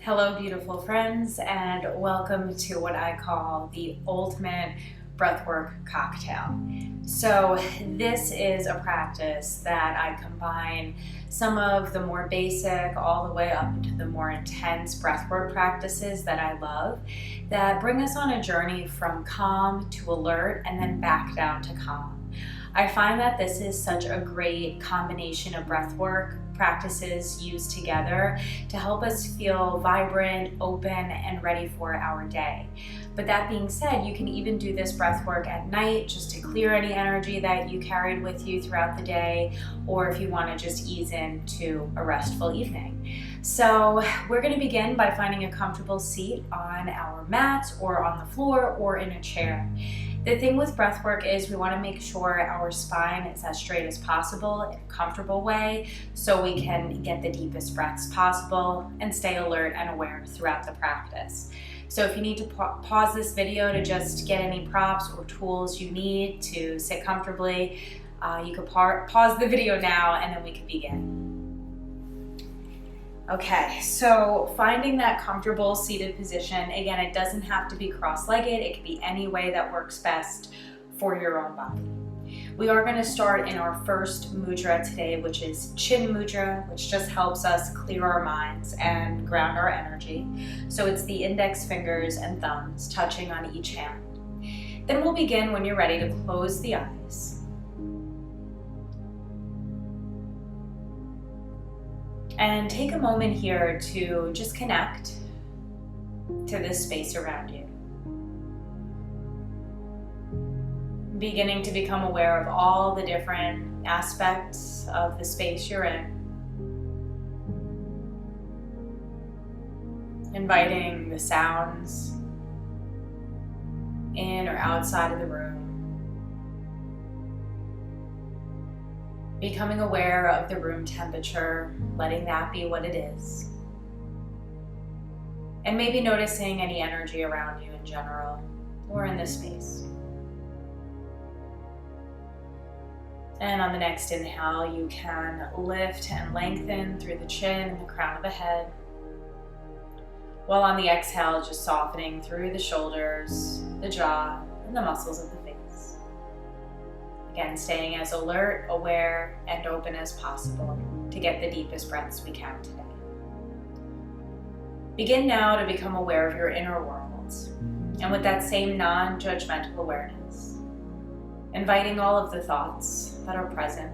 Hello, beautiful friends, and welcome to what I call the ultimate breathwork cocktail. So this is a practice that I combine some of the more basic all the way up into the more intense breathwork practices that I love that bring us on a journey from calm to alert and then back down to calm. I find that this is such a great combination of breathwork practices used together to help us feel vibrant, open, and ready for our day. But that being said, you can even do this breathwork at night just to clear any energy that you carried with you throughout the day, or if you want to just ease into a restful evening. So we're going to begin by finding a comfortable seat on our mats or on the floor or in a chair. The thing with breathwork is we want to make sure our spine is as straight as possible in a comfortable way so we can get the deepest breaths possible and stay alert and aware throughout the practice. So if you need to pause this video to just get any props or tools you need to sit comfortably, you can pause the video now and then we can begin. Okay, so finding that comfortable seated position, again, it doesn't have to be cross-legged, it can be any way that works best for your own body. We are going to start in our first mudra today, which is chin mudra, which just helps us clear our minds and ground our energy. So it's the index fingers and thumbs touching on each hand. Then we'll begin when you're ready to close the eyes. And take a moment here to just connect to this space around you. Beginning to become aware of all the different aspects of the space you're in. Inviting the sounds in or outside of the room. Becoming aware of the room temperature, letting that be what it is. And maybe noticing any energy around you in general or in this space. And on the next inhale, you can lift and lengthen through the chin and the crown of the head. While on the exhale, just softening through the shoulders, the jaw, and the muscles of the face. Again, staying as alert, aware, and open as possible to get the deepest breaths we can today. Begin now to become aware of your inner world, and with that same non-judgmental awareness, inviting all of the thoughts that are present,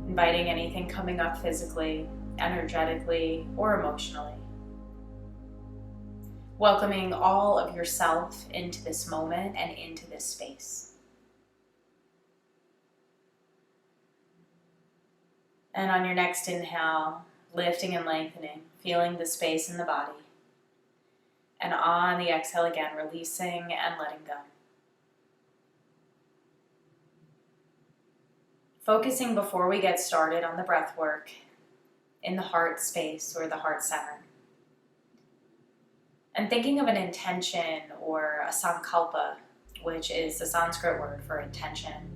inviting anything coming up physically, energetically, or emotionally, welcoming all of yourself into this moment and into this space. And on your next inhale, lifting and lengthening, feeling the space in the body. And on the exhale again, releasing and letting go. Focusing before we get started on the breath work in the heart space or the heart center. And thinking of an intention or a sankalpa, which is the Sanskrit word for intention.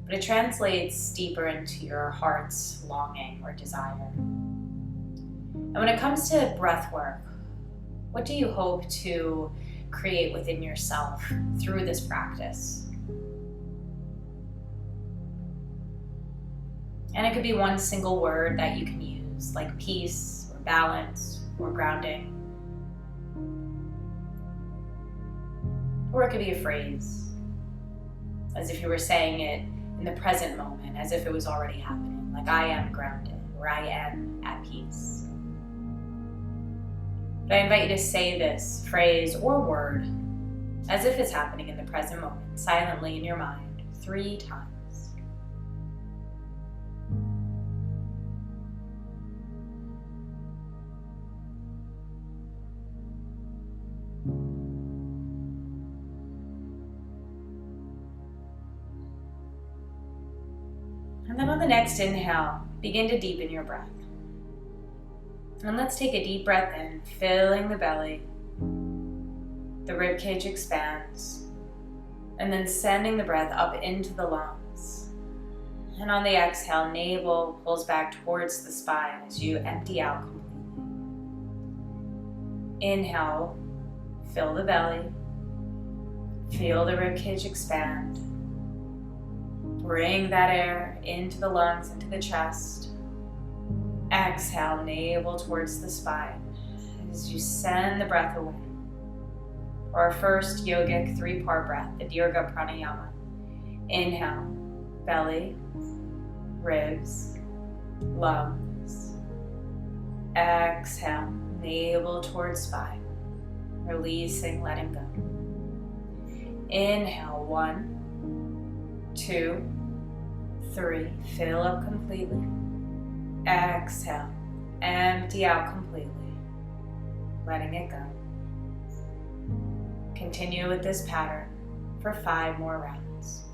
But it translates deeper into your heart's longing or desire. And when it comes to breath work, what do you hope to create within yourself through this practice? And it could be one single word that you can use, like peace, or balance, or grounding. Or it could be a phrase, as if you were saying it in the present moment, as if it was already happening, like I am grounded, or I am at peace. But I invite you to say this phrase or word as if it's happening in the present moment, silently in your mind, 3 times. And then on the next inhale, begin to deepen your breath. And let's take a deep breath in, filling the belly. The rib cage expands. And then sending the breath up into the lungs. And on the exhale, navel pulls back towards the spine as you empty out completely. Inhale, fill the belly. Feel the ribcage expand. Bring that air into the lungs, into the chest. Exhale, navel towards the spine as you send the breath away. For our first yogic 3-part breath, the Dirga Pranayama. Inhale, belly, ribs, lungs. Exhale, navel towards spine. Releasing, letting go. Inhale, 1, 2, 3. Fill up completely. Exhale, empty out completely. Letting it go. Continue with this pattern for 5 more rounds.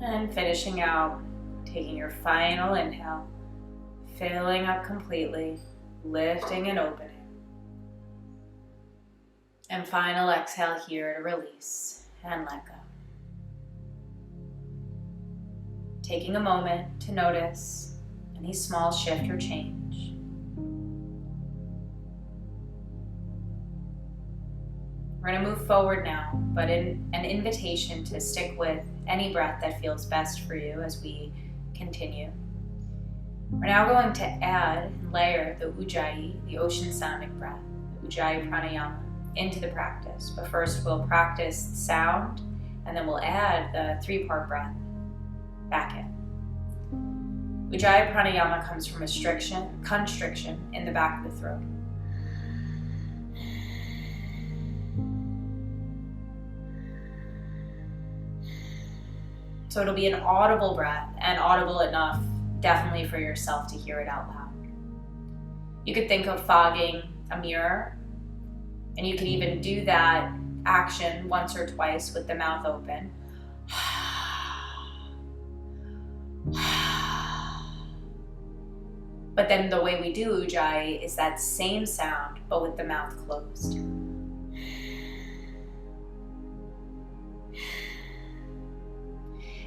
And finishing out, taking your final inhale, filling up completely, lifting and opening. And final exhale here to release and let go. Taking a moment to notice any small shift or change. We're going to move forward now, but in an invitation to stick with any breath that feels best for you as we continue. We're now going to add and layer the Ujjayi, the ocean sounding breath, the Ujjayi Pranayama, into the practice. But first we'll practice sound, and then we'll add the 3-part breath back in. Ujjayi Pranayama comes from constriction in the back of the throat. So it'll be an audible breath, and audible enough definitely for yourself to hear it out loud. You could think of fogging a mirror, and you could even do that action once or twice with the mouth open. But then the way we do Ujjayi is that same sound, but with the mouth closed.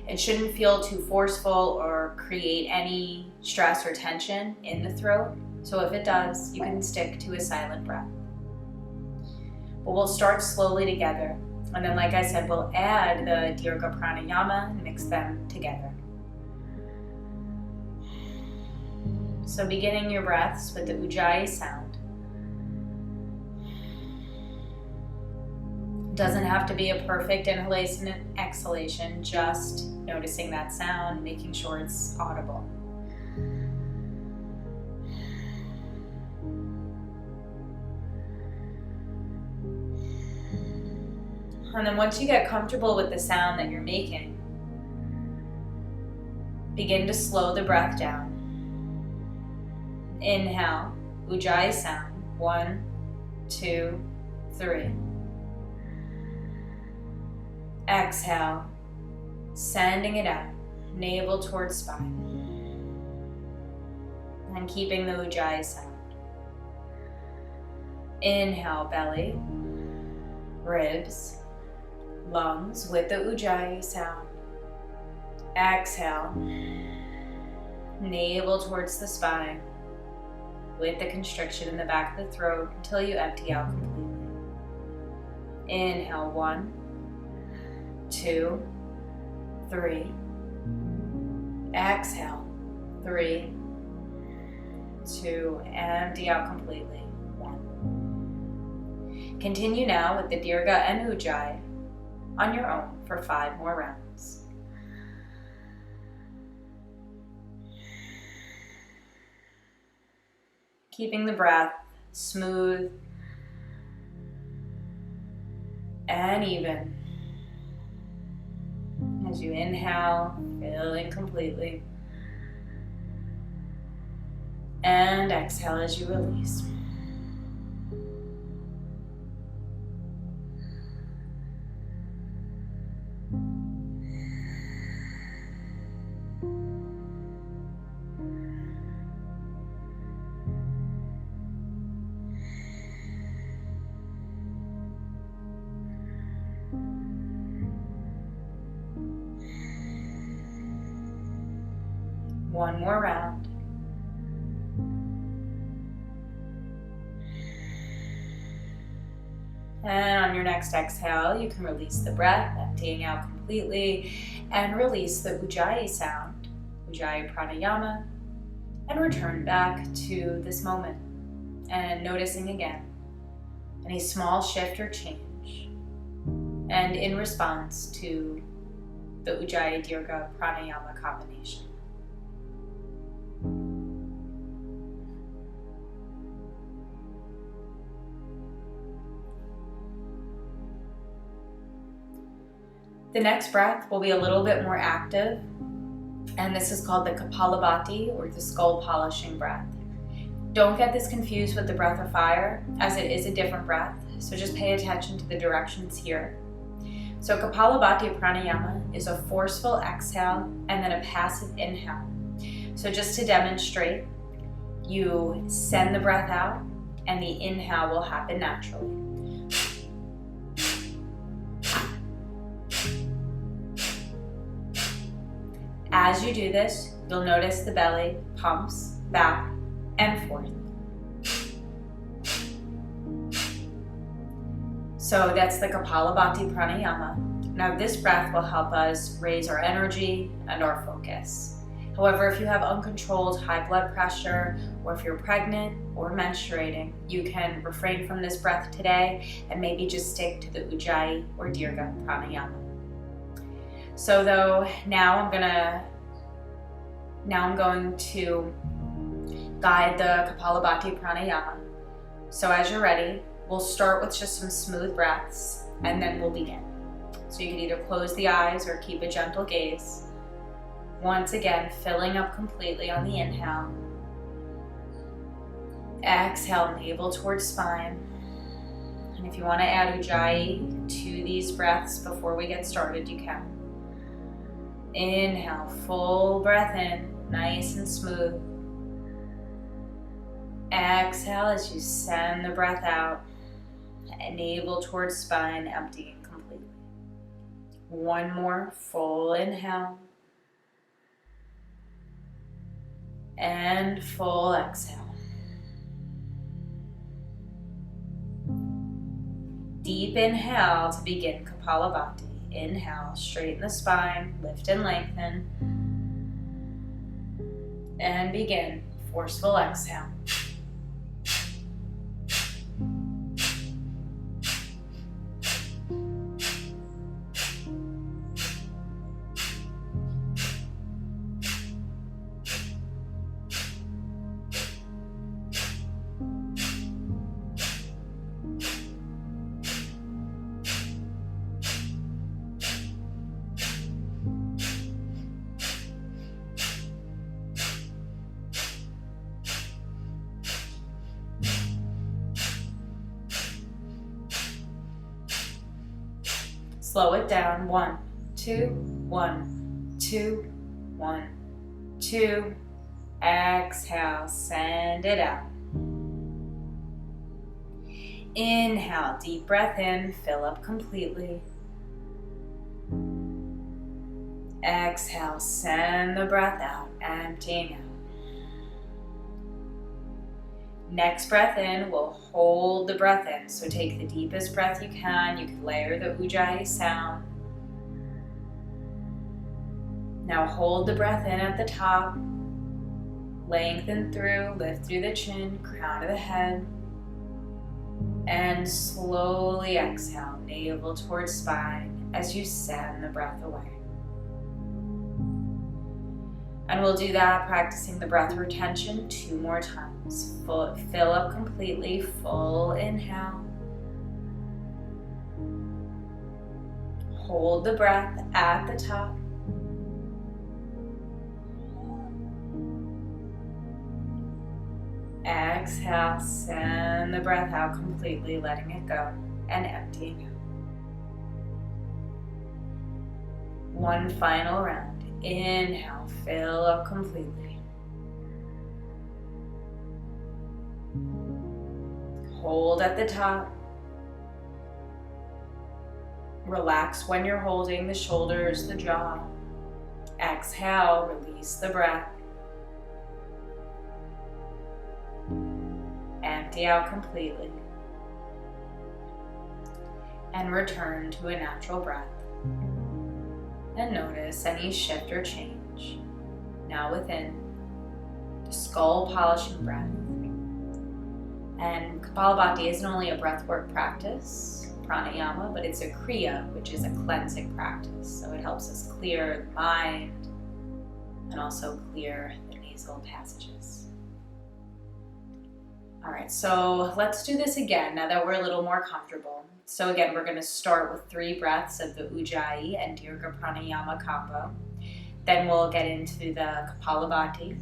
It shouldn't feel too forceful or create any stress or tension in the throat. So if it does, you can stick to a silent breath. But we'll start slowly together. And then, like I said, we'll add the Dirga Pranayama and mix them together. So beginning your breaths with the Ujjayi sound. Doesn't have to be a perfect inhalation and exhalation, just noticing that sound, making sure it's audible. And then once you get comfortable with the sound that you're making, begin to slow the breath down. Inhale, Ujjayi sound, 1, 2, 3. Exhale, sending it out, navel towards spine. And keeping the Ujjayi sound. Inhale, belly, ribs, lungs with the Ujjayi sound. Exhale, navel towards the spine with the constriction in the back of the throat until you empty out completely. Inhale, 1, 2, 3. Exhale, 3, 2, empty out completely. 1. Continue now with the Dirga and Ujjayi on your own for 5 more rounds. Keeping the breath smooth and even. As you inhale, filling completely. And exhale as you release. One more round. And on your next exhale, you can release the breath, emptying out completely, and release the Ujjayi sound, Ujjayi pranayama, and return back to this moment and noticing again any small shift or change, and in response to the Ujjayi Dirgha pranayama combination. The next breath will be a little bit more active, and this is called the kapalabhati, or the skull polishing breath. Don't get this confused with the breath of fire, as it is a different breath, so just pay attention to the directions here. So kapalabhati pranayama is a forceful exhale and then a passive inhale. So just to demonstrate, you send the breath out and the inhale will happen naturally. As you do this, you'll notice the belly pumps back and forth. So that's the kapalabhati pranayama. Now this breath will help us raise our energy and our focus. However, if you have uncontrolled high blood pressure, or if you're pregnant or menstruating, you can refrain from this breath today and maybe just stick to the Ujjayi or Dirgha pranayama. So though, now I'm going to guide the kapalabhati pranayama. So as you're ready, we'll start with just some smooth breaths and then we'll begin. So you can either close the eyes or keep a gentle gaze. Once again, filling up completely on the inhale. Exhale, navel towards spine. And if you want to add Ujjayi to these breaths before we get started, you can. Inhale, full breath in, nice and smooth. Exhale as you send the breath out, and navel towards spine, emptying completely. One more full inhale. And full exhale. Deep inhale to begin kapalabhati. Inhale, straighten the spine, lift and lengthen. And begin, forceful exhale. Slow it down. 1, 2, 1, 2, 1, 2. Exhale, send it out. Inhale, deep breath in, fill up completely. Exhale, send the breath out, emptying out. Next breath in, we'll hold the breath in. So take the deepest breath you can. You can layer the Ujjayi sound. Now hold the breath in at the top. Lengthen through, lift through the chin, crown of the head. And slowly exhale, navel towards spine as you send the breath away. And we'll do that practicing the breath retention 2 more times. Fill up completely, full inhale. Hold the breath at the top. Exhale, send the breath out completely, letting it go and emptying out. One final round. Inhale, fill up completely. Hold at the top. Relax when you're holding the shoulders, the jaw. Exhale, release the breath. Empty out completely. And return to a natural breath. And notice any shift or change. Now within the skull polishing breath. And kapalabhati isn't only a breathwork practice, pranayama, but it's a kriya, which is a cleansing practice. So it helps us clear the mind and also clear the nasal passages. All right, so let's do this again now that we're a little more comfortable. So again, we're going to start with 3 breaths of the Ujjayi and Dirgha Pranayama combo. Then we'll get into the kapalabhati.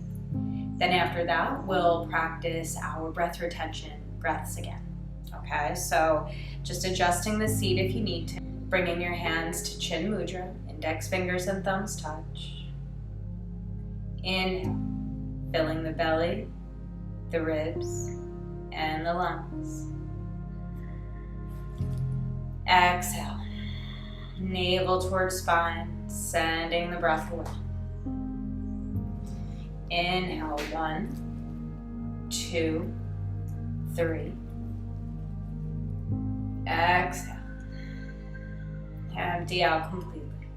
Then after that, we'll practice our breath retention breaths again. Okay, so just adjusting the seat if you need to. Bringing your hands to chin mudra, index fingers and thumbs touch. Inhale, filling the belly, the ribs, and the lungs. Exhale, navel towards spine, sending the breath away. Inhale, 1, 2, 3. Exhale. Empty out completely.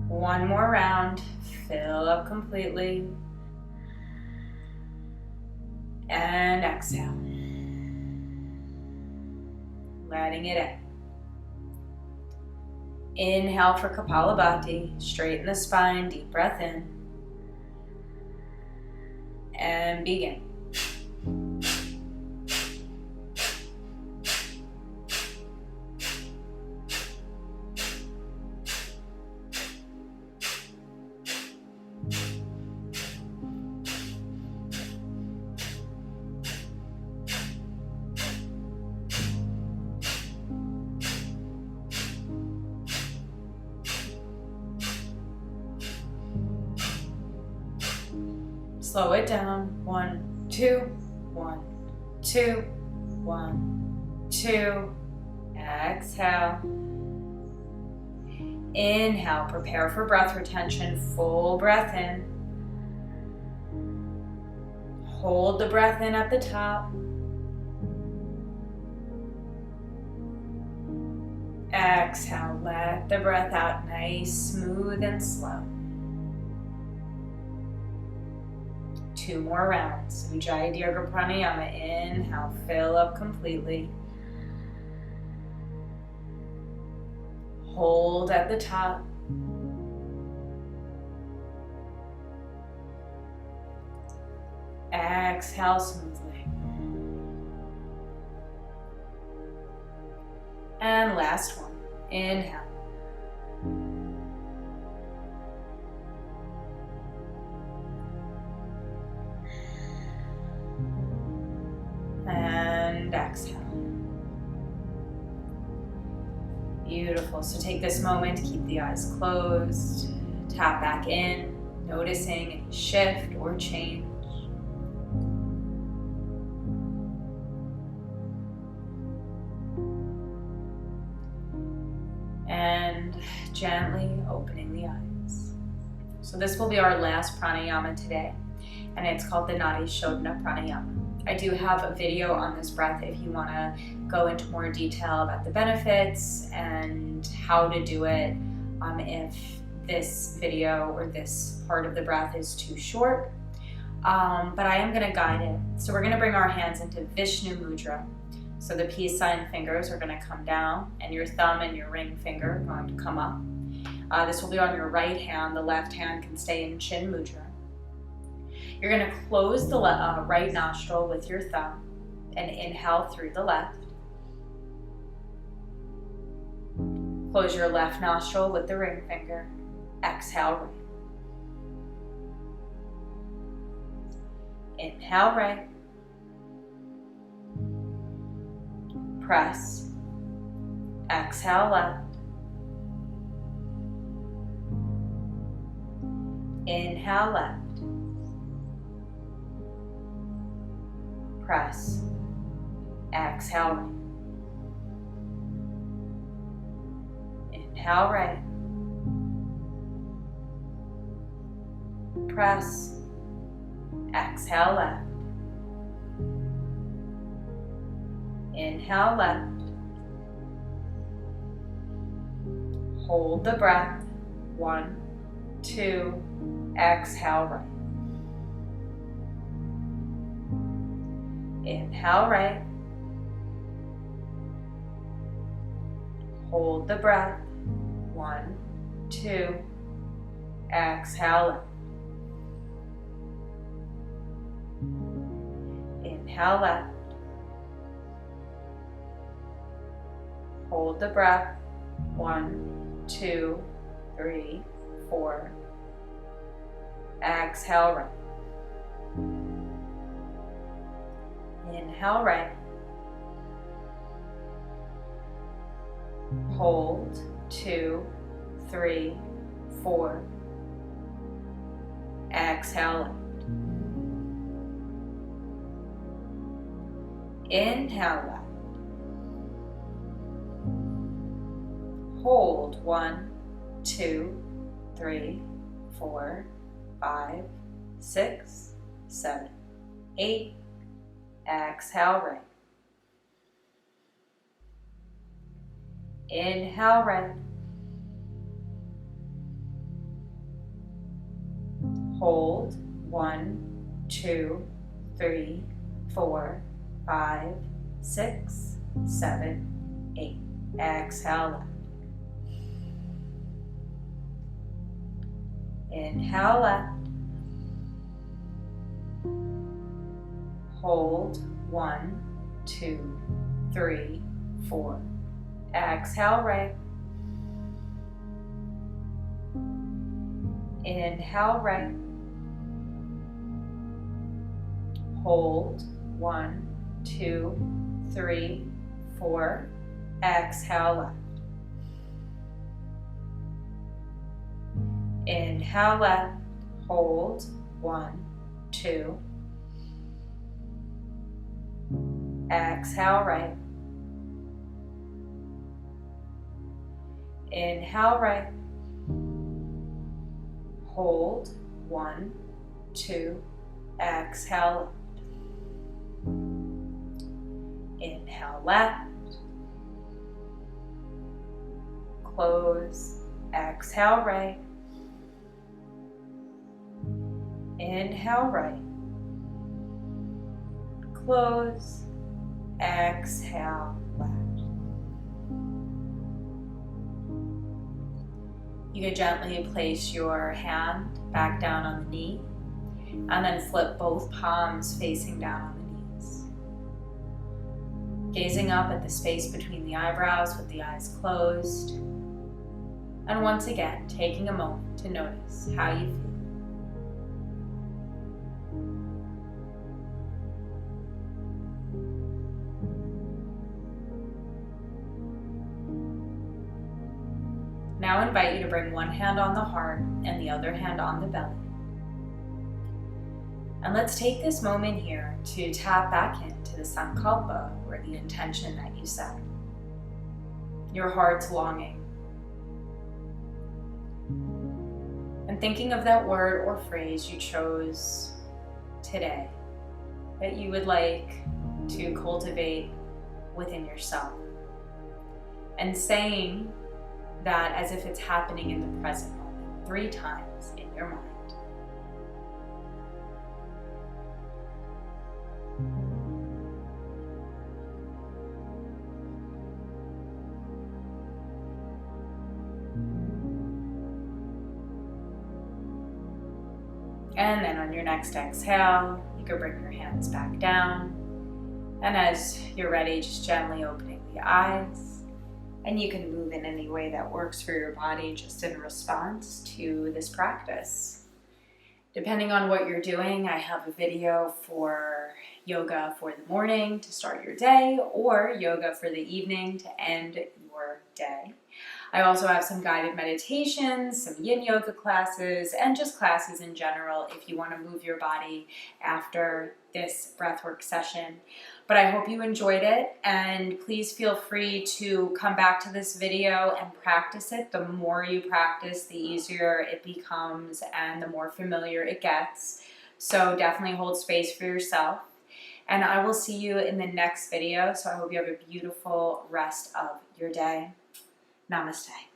One more round. Fill up completely. And exhale. Letting it in. Inhale for kapalabhati. Straighten the spine. Deep breath in. And begin. Slow it down. 1, 2, 1, 2, 1, 2. Exhale. Inhale, prepare for breath retention. Full breath in. Hold the breath in at the top. Exhale, let the breath out nice, smooth, and slow. 2 more rounds. Ujjayi Dirgha Pranayama. Inhale, fill up completely. Hold at the top. Exhale smoothly. And last one. Inhale. And exhale. Beautiful. So take this moment to keep the eyes closed. Tap back in, noticing any shift or change. And gently opening the eyes. So this will be our last pranayama today, and it's called the Nadi Shodhana pranayama. I do have a video on this breath if you want to go into more detail about the benefits and how to do it if this video or this part of the breath is too short. But I am going to guide it. So we're going to bring our hands into Vishnu Mudra. So the peace sign fingers are going to come down and your thumb and your ring finger are going to come up. This will be on your right hand. The left hand can stay in Chin Mudra. You're going to close the right nostril with your thumb and inhale through the left. Close your left nostril with the ring finger. Exhale right. Inhale right. Press. Exhale left. Inhale left. Press. Exhale right. Inhale right. Press. Exhale left. Inhale left. Hold the breath. 1, 2, exhale right. Inhale right. Hold the breath. 1, 2, exhale left. Inhale left. Hold the breath. 1, 2, 3, 4. Exhale right. Inhale right. Hold. 2, 3, 4. Exhale left. Inhale left. Hold. 1, 2, 3, 4, 5, 6, 7, 8. Exhale right. Inhale right. Hold. 1, 2, 3, 4, 5, 6, 7, 8. Exhale left. Inhale left. Hold. 1, 2, 3, 4. Exhale right. Inhale right. Hold. 1, 2, 3, 4. Exhale left. Inhale left. Hold. 1, 2. Exhale right. Inhale right. Hold. 1, 2. Exhale left. Inhale left. Close. Exhale right. Inhale right. Close. Exhale left. You can gently place your hand back down on the knee and then flip both palms facing down on the knees. Gazing up at the space between the eyebrows with the eyes closed. And once again, taking a moment to notice how you feel. Now I invite you to bring one hand on the heart and the other hand on the belly. And let's take this moment here to tap back into the sankalpa, or the intention that you set. Your heart's longing. And thinking of that word or phrase you chose today that you would like to cultivate within yourself. And saying that as if it's happening in the present moment, 3 times in your mind. And then on your next exhale, you can bring your hands back down. And as you're ready, just gently opening the eyes. And you can move in any way that works for your body, just in response to this practice. Depending on what you're doing, I have a video for yoga for the morning to start your day, or yoga for the evening to end your day. I also have some guided meditations, some yin yoga classes, and just classes in general if you want to move your body after this breathwork session. But I hope you enjoyed it, and please feel free to come back to this video and practice it. The more you practice, the easier it becomes and the more familiar it gets. So definitely hold space for yourself. And I will see you in the next video. So I hope you have a beautiful rest of your day. Namaste.